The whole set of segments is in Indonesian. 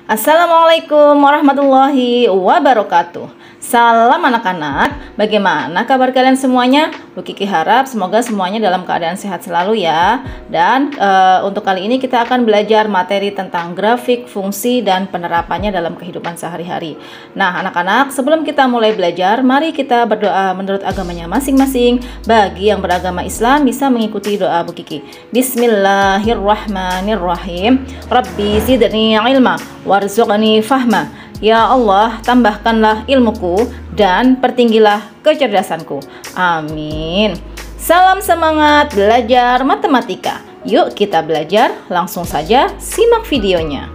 Assalamualaikum warahmatullahi wabarakatuh. Salam anak-anak, bagaimana kabar kalian semuanya? Bu Kiki harap semoga semuanya dalam keadaan sehat selalu ya. Dan untuk kali ini kita akan belajar materi tentang grafik, fungsi, dan penerapannya dalam kehidupan sehari-hari. Nah anak-anak, sebelum kita mulai belajar, mari kita berdoa menurut agamanya masing-masing. Bagi yang beragama Islam bisa mengikuti doa Bu Kiki. Bismillahirrahmanirrahim. Rabbi zidni ilma warzuqni fahma. Ya Allah, tambahkanlah ilmuku dan pertinggilah kecerdasanku. Amin. Salam semangat belajar matematika. Yuk kita belajar, langsung saja simak videonya.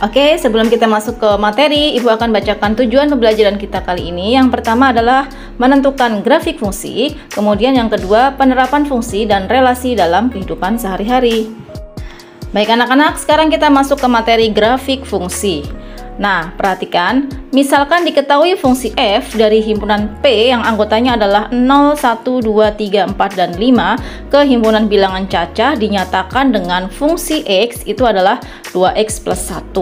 Oke, sebelum kita masuk ke materi, Ibu akan bacakan tujuan pembelajaran kita kali ini. Yang pertama adalah menentukan grafik fungsi, kemudian yang kedua penerapan fungsi dan relasi dalam kehidupan sehari-hari. Baik anak-anak, sekarang kita masuk ke materi grafik fungsi. Nah, perhatikan, misalkan diketahui fungsi f dari himpunan P yang anggotanya adalah 0, 1, 2, 3, 4, dan 5 ke himpunan bilangan cacah dinyatakan dengan fungsi x itu adalah 2x plus 1.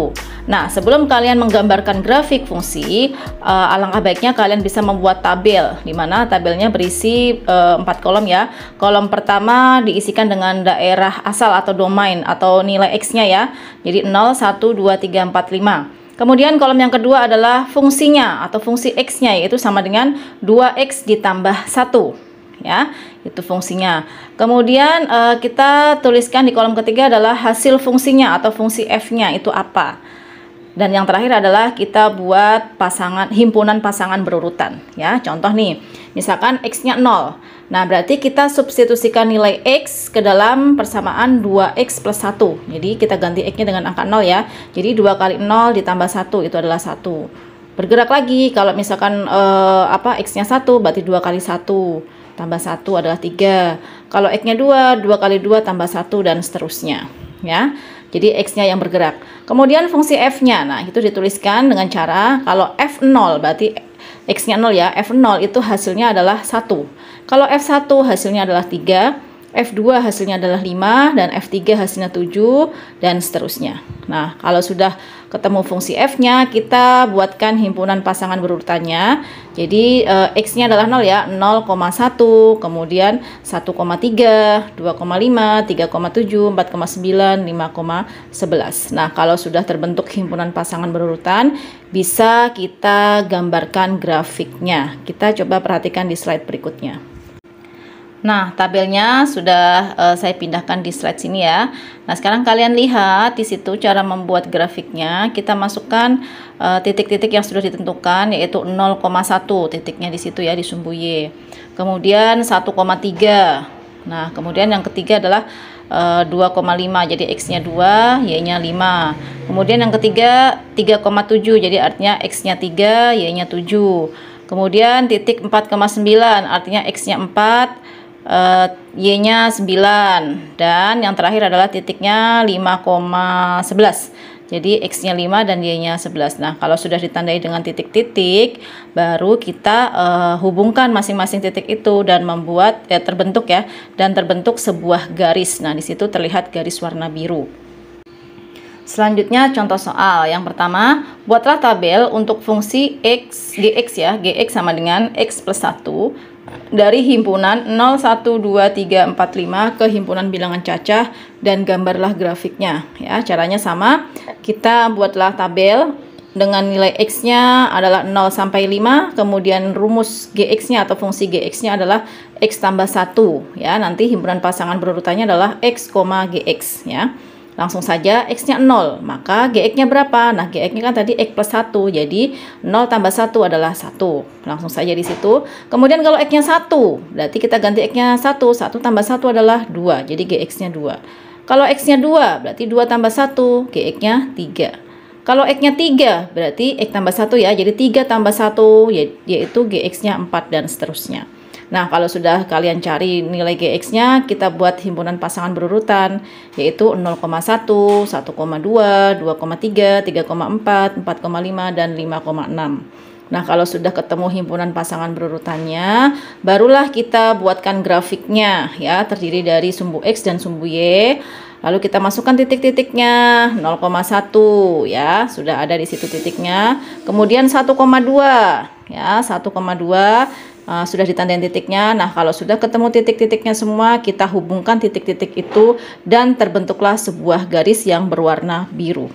Nah, sebelum kalian menggambarkan grafik fungsi, alangkah baiknya kalian bisa membuat tabel, di mana tabelnya berisi 4 kolom ya. Kolom pertama diisikan dengan daerah asal atau domain atau nilai x-nya ya. Jadi 0, 1, 2, 3, 4, 5. Kemudian kolom yang kedua adalah fungsinya atau fungsi x-nya, yaitu sama dengan 2x ditambah 1 ya, itu fungsinya. Kemudian kita tuliskan di kolom ketiga adalah hasil fungsinya atau fungsi f-nya itu apa. Dan yang terakhir adalah kita buat himpunan pasangan berurutan ya. Contoh nih, misalkan x-nya 0. Nah, berarti kita substitusikan nilai x ke dalam persamaan 2x plus 1. Jadi kita ganti x-nya dengan angka 0 ya. Jadi 2 kali 0 ditambah 1 itu adalah 1. Bergerak lagi, kalau misalkan x-nya 1 berarti 2 kali 1 tambah 1 adalah 3. Kalau x-nya 2, 2 kali 2 tambah 1 dan seterusnya ya. Jadi x-nya yang bergerak. Kemudian fungsi f-nya, nah itu dituliskan dengan cara kalau f0 berarti x-nya 0 ya. f0 itu hasilnya adalah 1. Kalau f1 hasilnya adalah 3, f2 hasilnya adalah 5, dan f3 hasilnya 7, dan seterusnya. Nah, kalau sudah ketemu fungsi f-nya, kita buatkan himpunan pasangan berurutannya. Jadi x-nya adalah 0 ya, 0,1, kemudian 1,3, 2,5, 3,7, 4,9, 5,11. Nah, kalau sudah terbentuk himpunan pasangan berurutan, bisa kita gambarkan grafiknya. Kita coba perhatikan di slide berikutnya. Nah, tabelnya sudah saya pindahkan di slide sini ya. Nah, sekarang kalian lihat di situ cara membuat grafiknya. Kita masukkan titik-titik yang sudah ditentukan, yaitu 0,1 titiknya di situ ya, di sumbu Y. Kemudian 1,3. Nah, kemudian yang ketiga adalah 2,5. Jadi x-nya 2, y-nya 5. Kemudian yang ketiga 3,7. Jadi artinya x-nya 3, y-nya 7. Kemudian titik 4,9 artinya x-nya 4, y-nya 9, dan yang terakhir adalah titiknya 5,11. Jadi x-nya 5 dan y-nya 11. Nah, kalau sudah ditandai dengan titik-titik, baru kita hubungkan masing-masing titik itu dan membuat terbentuk ya, dan terbentuk sebuah garis. Nah, di situ terlihat garis warna biru. Selanjutnya contoh soal. Yang pertama, buatlah tabel untuk fungsi gx ya. Gx sama dengan x plus 1 dari himpunan 0, 1, 2, 3, 4, 5 ke himpunan bilangan cacah dan gambarlah grafiknya ya. Caranya sama, kita buatlah tabel dengan nilai x-nya adalah 0 sampai 5, kemudian rumus gx-nya atau fungsi gx-nya adalah x tambah 1 ya. Nanti himpunan pasangan berurutannya adalah x, gx ya. Langsung saja x-nya 0, maka gx-nya berapa? Nah, gx-nya kan tadi x plus 1, jadi 0 tambah 1 adalah 1. Langsung saja di situ. Kemudian kalau x-nya 1, berarti kita ganti x-nya 1. 1 tambah 1 adalah 2, jadi gx-nya 2. Kalau x-nya 2, berarti 2 tambah 1, gx-nya 3. Kalau x-nya 3, berarti x tambah 1 ya, jadi 3 tambah 1, yaitu gx-nya 4, dan seterusnya. Nah, kalau sudah kalian cari nilai gx-nya, kita buat himpunan pasangan berurutan, yaitu 0,1, 1,2, 2,3, 3,4, 4,5, dan 5,6. Nah, kalau sudah ketemu himpunan pasangan berurutannya, barulah kita buatkan grafiknya ya, terdiri dari sumbu X dan sumbu Y. Lalu kita masukkan titik-titiknya 0,1 ya, sudah ada di situ titiknya. Kemudian 1,2 ya, 1,2 sudah ditandain titiknya. Nah, kalau sudah ketemu titik-titiknya semua, kita hubungkan titik-titik itu dan terbentuklah sebuah garis yang berwarna biru.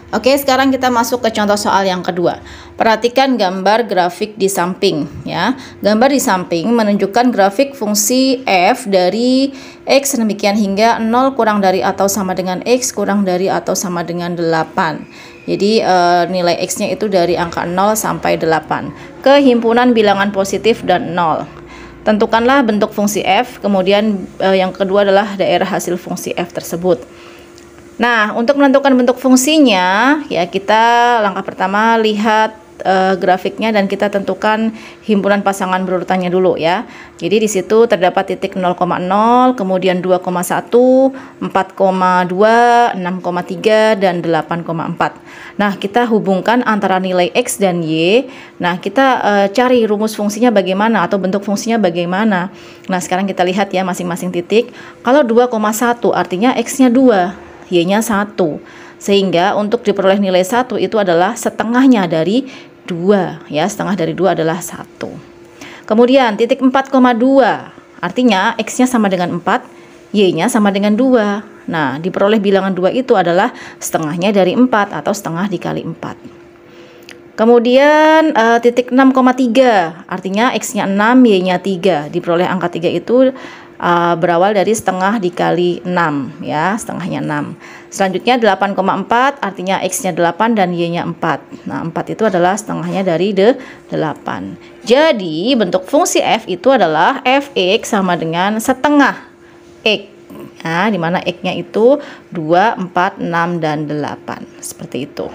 Oke, sekarang kita masuk ke contoh soal yang kedua. Perhatikan gambar grafik di samping ya. Gambar di samping menunjukkan grafik fungsi f dari x demikian hingga 0 kurang dari atau sama dengan x kurang dari atau sama dengan 8. Jadi nilai x-nya itu dari angka 0 sampai 8. Ke himpunan bilangan positif dan 0. Tentukanlah bentuk fungsi f, kemudian yang kedua adalah daerah hasil fungsi f tersebut. Nah, untuk menentukan bentuk fungsinya, ya kita langkah pertama lihat grafiknya dan kita tentukan himpunan pasangan berurutannya dulu ya. Jadi di situ terdapat titik 0,0, kemudian 2,1, 4,2, 6,3 dan 8,4. Nah, kita hubungkan antara nilai x dan y. Nah, kita cari rumus fungsinya bagaimana atau bentuk fungsinya bagaimana. Nah, sekarang kita lihat ya masing-masing titik. Kalau 2,1 artinya x-nya 2. Y-nya 1, sehingga untuk diperoleh nilai 1 itu adalah setengahnya dari 2 ya, setengah dari 2 adalah 1. Kemudian titik 4,2 artinya x-nya sama dengan 4, y-nya sama dengan 2. Nah, diperoleh bilangan 2 itu adalah setengahnya dari 4 atau setengah dikali 4. Kemudian titik 6,3 artinya x-nya 6, y-nya 3. Diperoleh angka 3 itu berawal dari setengah dikali 6 ya, setengahnya 6. Selanjutnya 8,4 artinya x-nya 8 dan y-nya 4. Nah, 4 itu adalah setengahnya dari 8. Jadi bentuk fungsi f itu adalah fx sama dengan setengah x. Nah, dimana x-nya itu 2, 4, 6 dan 8. Seperti itu.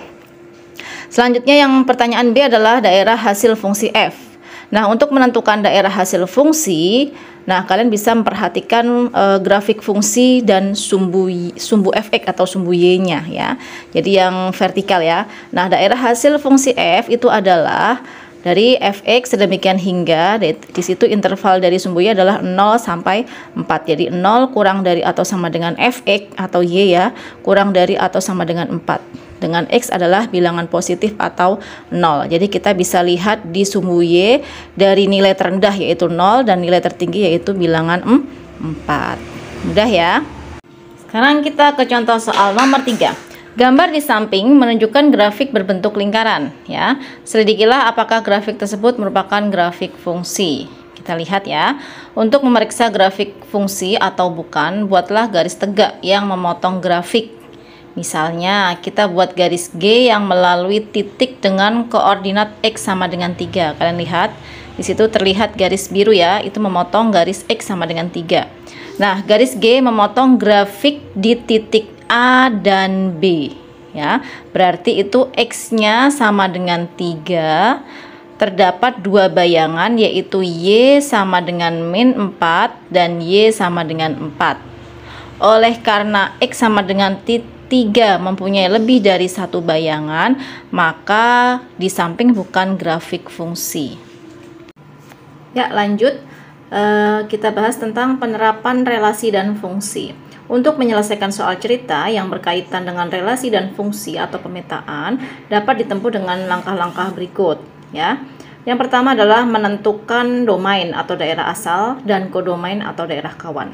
Selanjutnya yang pertanyaan B adalah daerah hasil fungsi f. Nah, untuk menentukan daerah hasil fungsi, nah kalian bisa memperhatikan grafik fungsi dan sumbu fx atau sumbu y-nya ya. Jadi yang vertikal ya. Nah, daerah hasil fungsi f itu adalah dari fx sedemikian hingga di situ interval dari sumbu y adalah 0 sampai 4. Jadi 0 kurang dari atau sama dengan fx atau y ya, kurang dari atau sama dengan 4. Dengan x adalah bilangan positif atau 0. Jadi kita bisa lihat di sumbu y dari nilai terendah yaitu 0 dan nilai tertinggi yaitu bilangan 4. Mudah ya. Sekarang kita ke contoh soal nomor 3. Gambar di samping menunjukkan grafik berbentuk lingkaran ya. Selidikilah apakah grafik tersebut merupakan grafik fungsi. Kita lihat ya. Untuk memeriksa grafik fungsi atau bukan, buatlah garis tegak yang memotong grafik. Misalnya, kita buat garis G yang melalui titik dengan koordinat X sama dengan 3. Kalian lihat, di situ terlihat garis biru ya, itu memotong garis X sama dengan 3. Nah, garis G memotong grafik di titik A dan B. Ya, berarti itu X-nya sama dengan 3. Terdapat dua bayangan, yaitu Y sama dengan min 4 dan Y sama dengan 4. Oleh karena X sama dengan 3 mempunyai lebih dari satu bayangan, maka di samping bukan grafik fungsi. Ya, lanjut kita bahas tentang penerapan relasi dan fungsi. Untuk menyelesaikan soal cerita yang berkaitan dengan relasi dan fungsi atau pemetaan dapat ditempuh dengan langkah-langkah berikut ya. Yang pertama adalah menentukan domain atau daerah asal dan kodomain atau daerah kawan.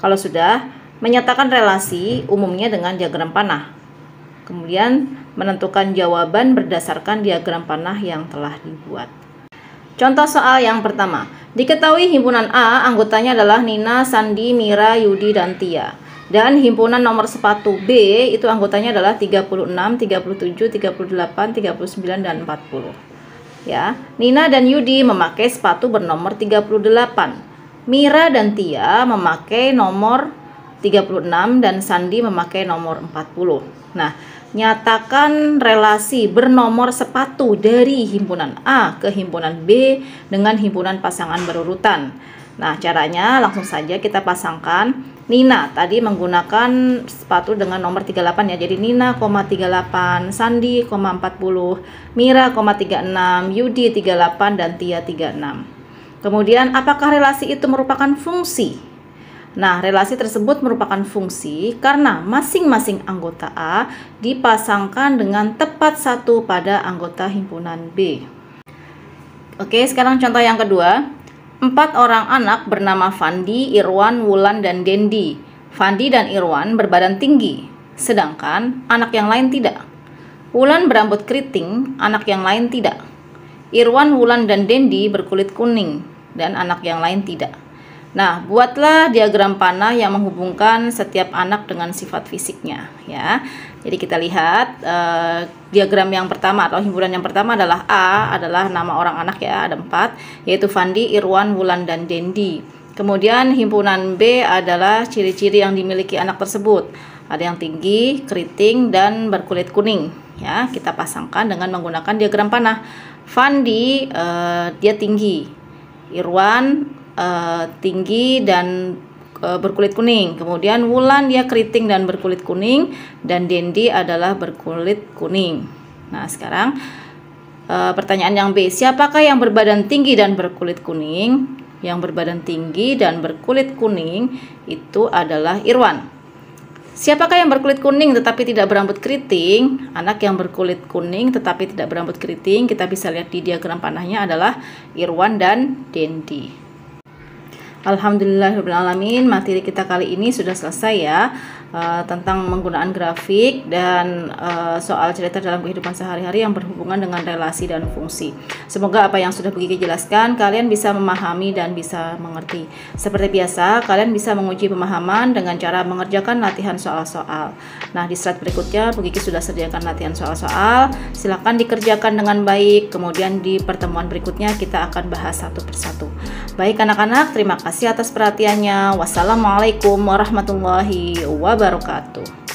Kalau sudah, menyatakan relasi umumnya dengan diagram panah. Kemudian menentukan jawaban berdasarkan diagram panah yang telah dibuat. Contoh soal yang pertama. Diketahui himpunan A anggotanya adalah Nina, Sandi, Mira, Yudi, dan Tia. Dan himpunan nomor sepatu B itu anggotanya adalah 36, 37, 38, 39, dan 40. Ya, Nina dan Yudi memakai sepatu bernomor 38. Mira dan Tia memakai nomor 36 dan Sandi memakai nomor 40. Nah, nyatakan relasi bernomor sepatu dari himpunan A ke himpunan B dengan himpunan pasangan berurutan. Nah, caranya langsung saja kita pasangkan. Nina tadi menggunakan sepatu dengan nomor 38 ya. Jadi Nina, 38, Sandi, 40, Mira, 36, Yudi 38 dan Tia 36. Kemudian apakah relasi itu merupakan fungsi? Nah, relasi tersebut merupakan fungsi karena masing-masing anggota A dipasangkan dengan tepat satu pada anggota himpunan B. Oke, sekarang contoh yang kedua. 4 orang anak bernama Fandi, Irwan, Wulan, dan Dendi. Fandi dan Irwan berbadan tinggi, sedangkan anak yang lain tidak. Wulan berambut keriting, anak yang lain tidak. Irwan, Wulan, dan Dendi berkulit kuning, dan anak yang lain tidak. Nah, buatlah diagram panah yang menghubungkan setiap anak dengan sifat fisiknya, ya. Jadi kita lihat diagram yang pertama atau himpunan yang pertama adalah A, adalah nama orang anak ya, ada 4, yaitu Fandi, Irwan, Wulan, dan Dendi. Kemudian himpunan B adalah ciri-ciri yang dimiliki anak tersebut. Ada yang tinggi, keriting, dan berkulit kuning. Ya, kita pasangkan dengan menggunakan diagram panah. Fandi dia tinggi, Irwan tinggi dan berkulit kuning. Kemudian Wulan dia keriting dan berkulit kuning, dan Dendi adalah berkulit kuning. Nah, sekarang pertanyaan yang B, siapakah yang berbadan tinggi dan berkulit kuning? Yang berbadan tinggi dan berkulit kuning itu adalah Irwan. Siapakah yang berkulit kuning tetapi tidak berambut keriting? Anak yang berkulit kuning tetapi tidak berambut keriting, kita bisa lihat di diagram panahnya adalah Irwan dan Dendi. Alhamdulillahirrahmanirrahim, materi kita kali ini sudah selesai ya, tentang menggunaan grafik dan soal cerita dalam kehidupan sehari-hari yang berhubungan dengan relasi dan fungsi. Semoga apa yang sudah Bugiki jelaskan kalian bisa memahami dan bisa mengerti. Seperti biasa, kalian bisa menguji pemahaman dengan cara mengerjakan latihan soal-soal. Nah, di slide berikutnya Bugiki sudah sediakan latihan soal-soal. Silakan dikerjakan dengan baik. Kemudian di pertemuan berikutnya kita akan bahas satu persatu. Baik anak-anak, terima kasih atas perhatiannya. Wassalamualaikum warahmatullahi wabarakatuh.